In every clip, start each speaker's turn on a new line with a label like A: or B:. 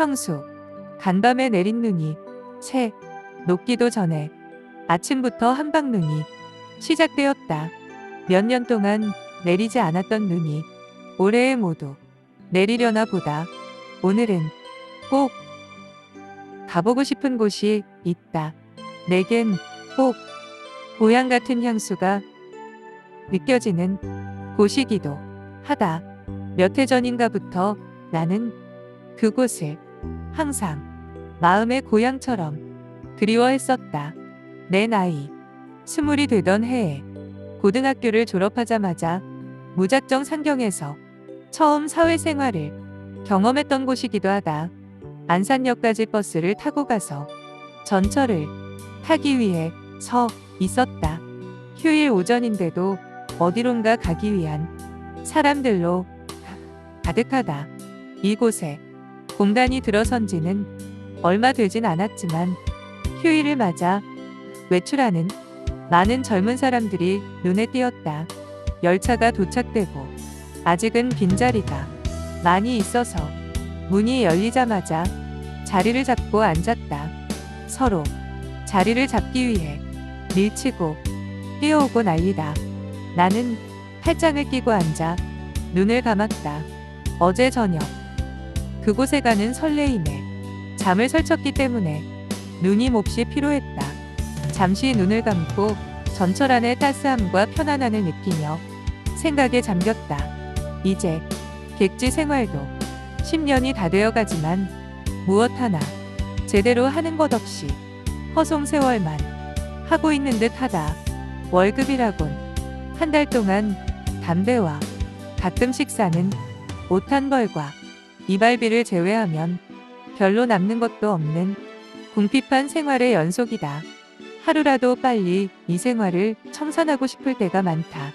A: 형수, 간밤에 내린 눈이 채 녹기도 전에 아침부터 한방눈이 시작되었다. 몇 년 동안 내리지 않았던 눈이 올해에 모두 내리려나 보다. 오늘은 꼭 가보고 싶은 곳이 있다. 내겐 꼭 고향 같은 향수가 느껴지는 곳이기도 하다. 몇 해 전인가부터 나는 그곳을 항상 마음의 고향처럼 그리워했었다. 내 나이 20이 되던 해에 고등학교를 졸업하자마자 무작정 상경해서 처음 사회생활을 경험했던 곳이기도 하다. 안산역까지 버스를 타고 가서 전철을 타기 위해 서 있었다. 휴일 오전인데도 어디론가 가기 위한 사람들로 가득하다. 이곳에 공단이 들어선 지는 얼마 되진 않았지만 휴일을 맞아 외출하는 많은 젊은 사람들이 눈에 띄었다. 열차가 도착되고 아직은 빈자리가 많이 있어서 문이 열리자마자 자리를 잡고 앉았다. 서로 자리를 잡기 위해 밀치고 뛰어오고 난리다. 나는 팔짱을 끼고 앉아 눈을 감았다. 어제 저녁 그곳에 가는 설레임에 잠을 설쳤기 때문에 눈이 몹시 피로했다. 잠시 눈을 감고 전철 안의 따스함과 편안함을 느끼며 생각에 잠겼다. 이제 객지 생활도 10년이 다 되어가지만 무엇 하나 제대로 하는 것 없이 허송세월만 하고 있는 듯 하다. 월급이라곤 한 달 동안 담배와 가끔 식사는 옷 한 벌과 이발비를 제외하면 별로 남는 것도 없는 궁핍한 생활의 연속이다. 하루라도 빨리 이 생활을 청산하고 싶을 때가 많다.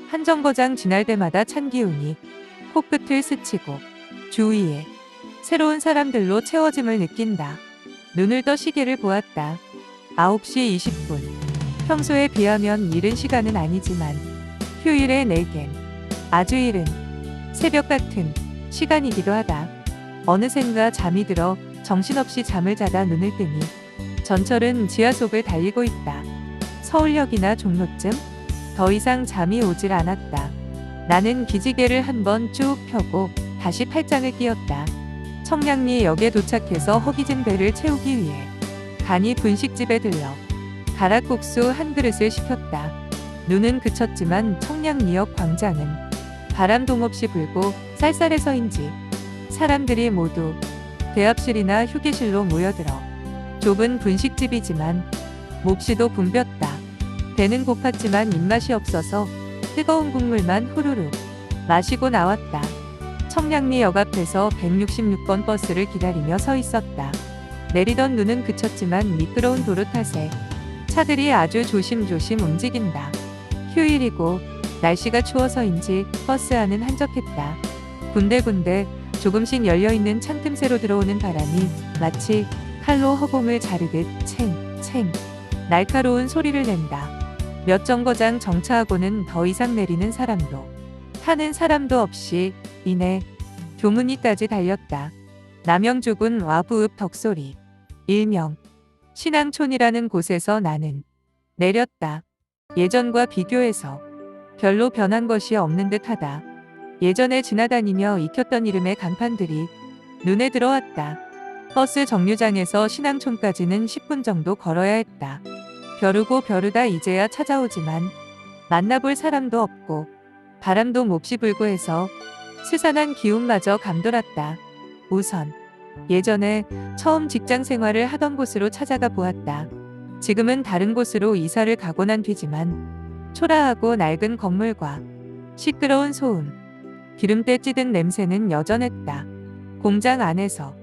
A: 한정거장 지날 때마다 찬 기운이 코끝을 스치고 주위에 새로운 사람들로 채워짐을 느낀다. 눈을 떠 시계를 보았다. 9시 20분. 평소에 비하면 이른 시간은 아니지만 휴일에 내겐 아주 이른 새벽 같은 시간이기도 하다. 어느샌가 잠이 들어 정신없이 잠을 자다 눈을 뜨니 전철은 지하속을 달리고 있다. 서울역이나 종로쯤? 더 이상 잠이 오질 않았다. 나는 기지개를 한번 쭉 펴고 다시 팔짱을 끼웠다. 청량리역에 도착해서 허기진 배를 채우기 위해 간이 분식집에 들러 가락국수 한 그릇을 시켰다. 눈은 그쳤지만 청량리역 광장은 바람동 없이 불고 쌀쌀해서인지 사람들이 모두 대합실이나 휴게실로 모여들어 좁은 분식집이지만 몹시도 붐볐다. 배는 고팠지만 입맛이 없어서 뜨거운 국물만 후루룩 마시고 나왔다. 청량리역 앞에서 166번 버스를 기다리며 서 있었다. 내리던 눈은 그쳤지만 미끄러운 도로 탓에 차들이 아주 조심조심 움직인다. 휴일이고 날씨가 추워서인지 버스 안은 한적했다. 군데군데 조금씩 열려있는 창틈새로 들어오는 바람이 마치 칼로 허공을 자르듯 챙챙 날카로운 소리를 낸다. 몇 정거장 정차하고는 더 이상 내리는 사람도 타는 사람도 없이 이내 교문이까지 달렸다. 남영주군 와부읍 덕소리 일명 신앙촌이라는 곳에서 나는 내렸다. 예전과 비교해서 별로 변한 것이 없는 듯하다. 예전에 지나다니며 익혔던 이름의 간판들이 눈에 들어왔다. 버스 정류장에서 신앙촌까지는 10분 정도 걸어야 했다. 벼르고 벼르다 이제야 찾아오지만 만나볼 사람도 없고 바람도 몹시 불고 해서 스산한 기운마저 감돌았다. 우선 예전에 처음 직장 생활을 하던 곳으로 찾아가 보았다. 지금은 다른 곳으로 이사를 가고 난 뒤지만 초라하고 낡은 건물과 시끄러운 소음, 기름때 찌든 냄새는 여전했다. 공장 안에서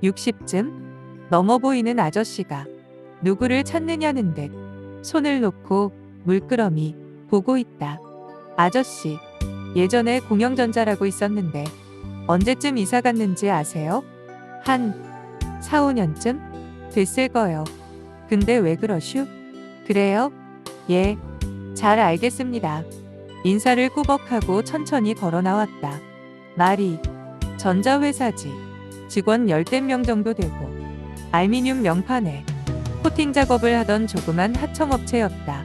A: 60쯤 넘어 보이는 아저씨가 누구를 찾느냐는 듯 손을 놓고 물끄러미 보고 있다. 아저씨, 예전에 공영전자라고 있었는데 언제쯤 이사 갔는지 아세요? 한 4, 5년쯤 됐을 거요. 근데 왜 그러슈? 그래요? 예, 잘 알겠습니다. 인사를 꾸벅하고 천천히 걸어 나왔다. 말이 전자회사지. 직원 열댓 명 정도 되고 알미늄 명판에 코팅 작업을 하던 조그만 하청업체였다.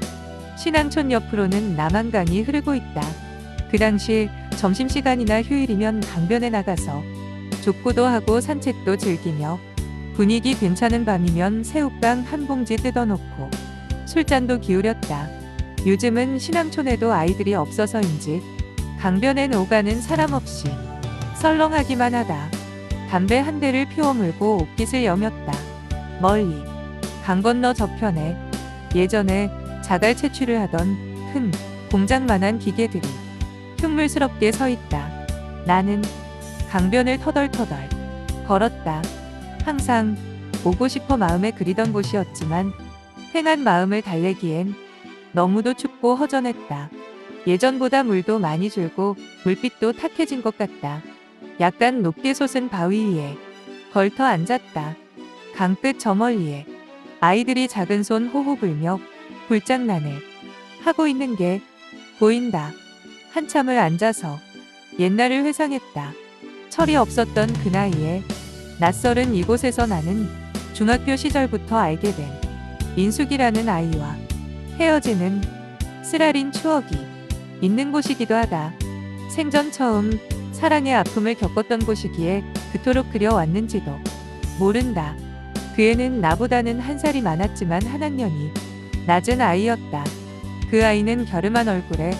A: 신항촌 옆으로는 남한강이 흐르고 있다. 그 당시 점심시간이나 휴일이면 강변에 나가서 족구도 하고 산책도 즐기며 분위기 괜찮은 밤이면 새우깡 한 봉지 뜯어놓고 술잔도 기울였다. 요즘은 신항촌에도 아이들이 없어서인지 강변엔 오가는 사람 없이 썰렁하기만 하다. 담배 한 대를 피워 물고 옷깃을 여몄다. 멀리 강 건너 저편에 예전에 자갈 채취를 하던 큰 공장만한 기계들이 흉물스럽게 서 있다. 나는 강변을 터덜터덜 걸었다. 항상 오고 싶어 마음에 그리던 곳이었지만 횡한 마음을 달래기엔 너무도 춥고 허전했다. 예전보다 물도 많이 줄고 물빛도 탁해진 것 같다. 약간 높게 솟은 바위 위에 걸터 앉았다. 강끝 저 멀리에 아이들이 작은 손 호호 불며 불장난을 하고 있는 게 보인다. 한참을 앉아서 옛날을 회상했다. 철이 없었던 그 나이에 낯설은 이곳에서 나는 중학교 시절부터 알게 된 인숙이라는 아이와 헤어지는 쓰라린 추억이 있는 곳이기도 하다. 생전 처음 사랑의 아픔을 겪었던 곳이기에 그토록 그려왔는지도 모른다. 그 애는 나보다는 한 살이 많았지만 한 학년이 낮은 아이였다. 그 아이는 갸름한 얼굴에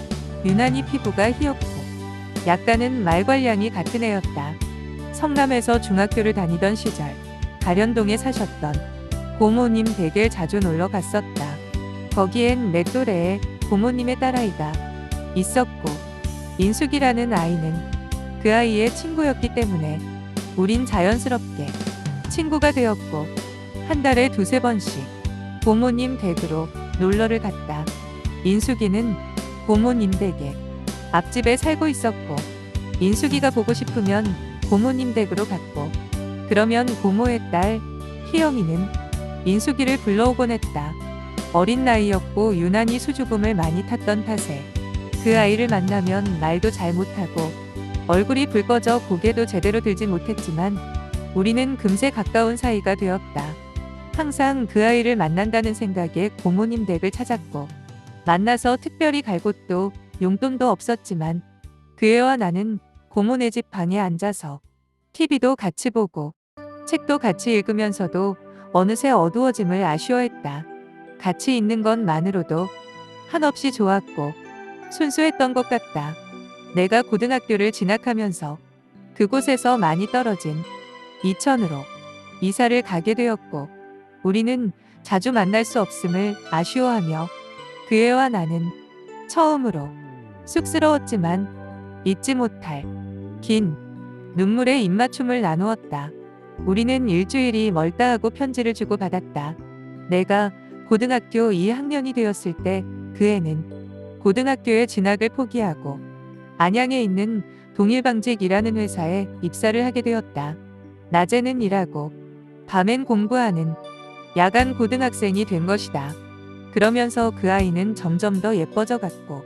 A: 유난히 피부가 희었고 약간은 말괄량이 같은 애였다. 성남에서 중학교를 다니던 시절 가련동에 사셨던 고모님 댁에 자주 놀러 갔었다. 거기엔 내 또래의 고모님의 딸아이가 있었고 인숙이라는 아이는 그 아이의 친구였기 때문에 우린 자연스럽게 친구가 되었고 한 달에 두세 번씩 고모님 댁으로 놀러를 갔다. 인숙이는 고모님 댁에 앞집에 살고 있었고 인숙이가 보고 싶으면 고모님 댁으로 갔고 그러면 고모의 딸 희영이는 인숙이를 불러오곤 했다. 어린 나이였고 유난히 수줍음을 많이 탔던 탓에 그 아이를 만나면 말도 잘 못하고 얼굴이 붉어져 고개도 제대로 들지 못했지만 우리는 금세 가까운 사이가 되었다. 항상 그 아이를 만난다는 생각에 고모님 댁을 찾았고 만나서 특별히 갈 곳도 용돈도 없었지만 그 애와 나는 고모네 집 방에 앉아서 TV도 같이 보고 책도 같이 읽으면서도 어느새 어두워짐을 아쉬워했다. 같이 있는 것만으로도 한없이 좋았고 순수했던 것 같다. 내가 고등학교를 진학하면서 그곳에서 많이 떨어진 이천으로 이사를 가게 되었고 우리는 자주 만날 수 없음을 아쉬워하며 그 애와 나는 처음으로 쑥스러웠지만 잊지 못할 긴 눈물의 입맞춤을 나누었다. 우리는 일주일이 멀다하고 편지를 주고받았다. 내가 고등학교 2학년이 되었을 때 그 애는 고등학교의 진학을 포기하고 안양에 있는 동일방직이라는 회사에 입사를 하게 되었다. 낮에는 일하고 밤엔 공부하는 야간 고등학생이 된 것이다. 그러면서 그 아이는 점점 더 예뻐져 갔고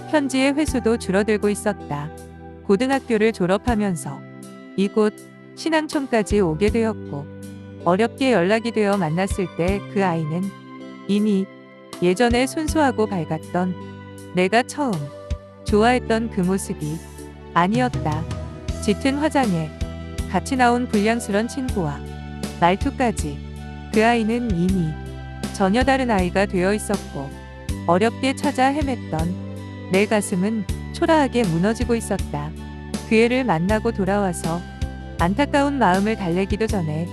A: 편지의 횟수도 줄어들고 있었다. 고등학교를 졸업하면서 이곳 신항촌까지 오게 되었고 어렵게 연락이 되어 만났을 때 그 아이는 이미 예전에 순수하고 밝았던 내가 처음 좋아했던 그 모습이 아니었다. 짙은 화장에 같이 나온 불량스런 친구와 말투까지 그 아이는 이미 전혀 다른 아이가 되어 있었고 어렵게 찾아 헤맸던 내 가슴은 초라하게 무너지고 있었다. 그 애를 만나고 돌아와서 안타까운 마음을 달래기도 전에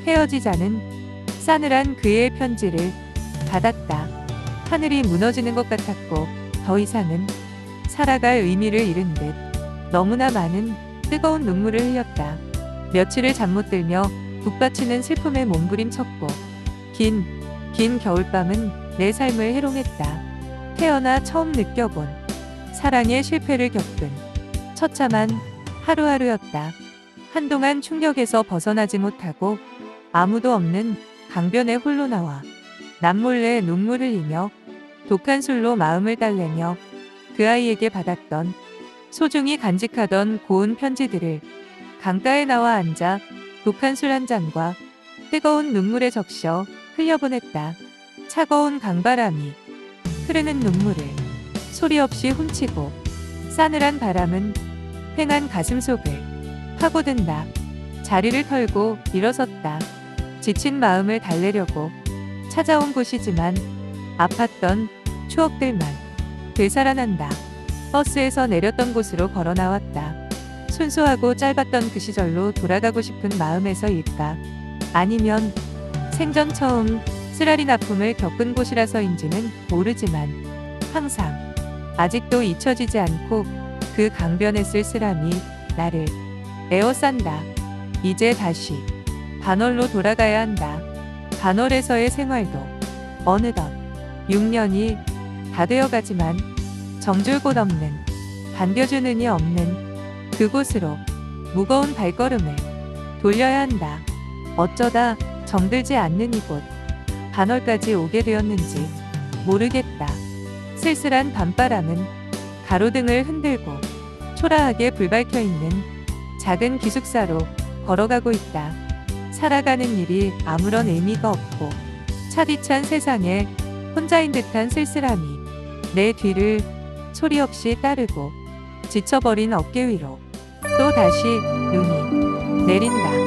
A: 헤어지자는 싸늘한 그의 편지를 받았다. 하늘이 무너지는 것 같았고 더 이상은 살아갈 의미를 잃은 듯 너무나 많은 뜨거운 눈물을 흘렸다. 며칠을 잠 못 들며 북받치는 슬픔에 몸부림쳤고 긴 겨울밤은 내 삶을 해롱했다. 태어나 처음 느껴본 사랑의 실패를 겪은 처참한 하루하루였다. 한동안 충격에서 벗어나지 못하고 아무도 없는 강변에 홀로 나와 남몰래 눈물을 흘리며 독한 술로 마음을 달래며 그 아이에게 받았던 소중히 간직하던 고운 편지들을 강가에 나와 앉아 독한 술 한 잔과 뜨거운 눈물에 적셔 흘려보냈다. 차가운 강바람이 흐르는 눈물을 소리 없이 훔치고 싸늘한 바람은 휑한 가슴속을 파고든다. 자리를 털고 일어섰다. 지친 마음을 달래려고 찾아온 곳이지만 아팠던 추억들만 되살아난다. 버스에서 내렸던 곳으로 걸어 나왔다. 순수하고 짧았던 그 시절로 돌아가고 싶은 마음에서일까? 아니면 생전 처음 쓰라린 아픔을 겪은 곳이라서인지는 모르지만 항상 아직도 잊혀지지 않고 그 강변의 쓸쓸함이 나를 에워싼다. 이제 다시 반월로 돌아가야 한다. 반월에서의 생활도 어느덧 6년이 다 되어가지만 정줄 곳 없는 반겨주는 이 없는 그곳으로 무거운 발걸음을 돌려야 한다. 어쩌다 정들지 않는 이곳 반월까지 오게 되었는지 모르겠다. 쓸쓸한 밤바람은 가로등을 흔들고 초라하게 불밝혀 있는 작은 기숙사로 걸어가고 있다. 살아가는 일이 아무런 의미가 없고 차디찬 세상에 혼자인 듯한 쓸쓸함이 내 뒤를 소리 없이 따르고 지쳐버린 어깨 위로 또 다시 눈이 내린다.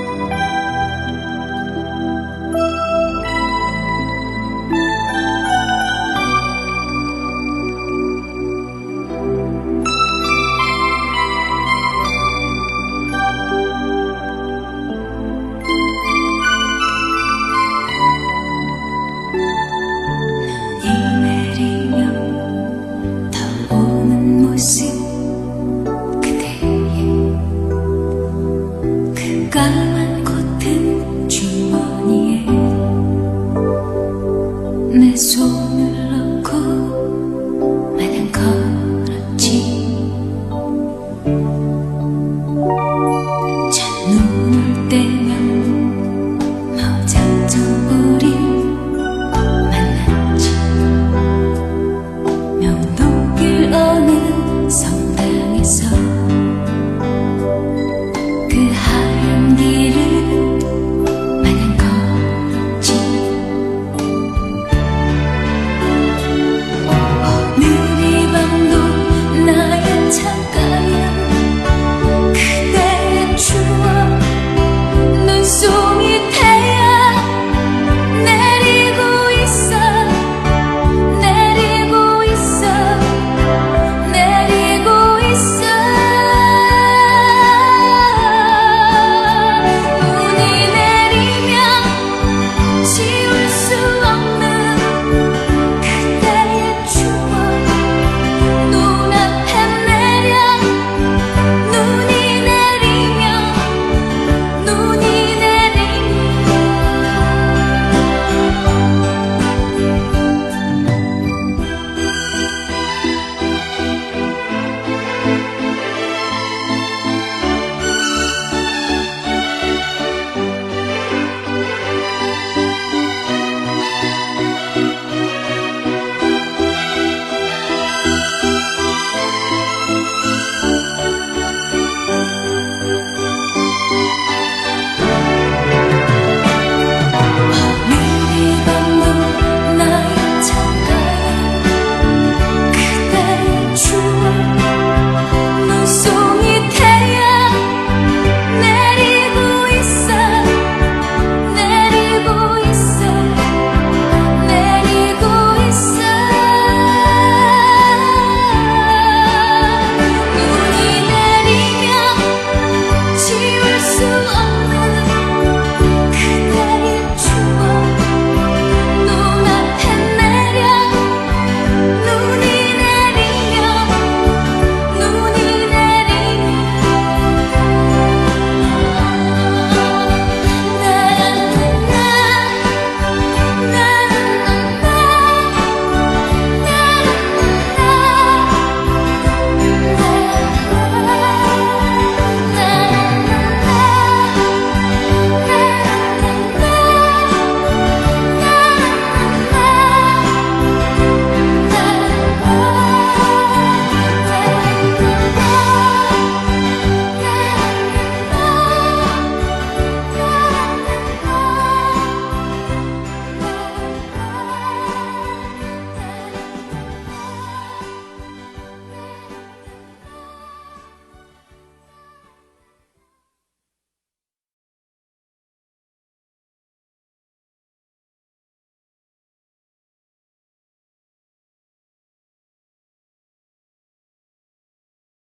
B: 까만 코튼 주머니에 내 손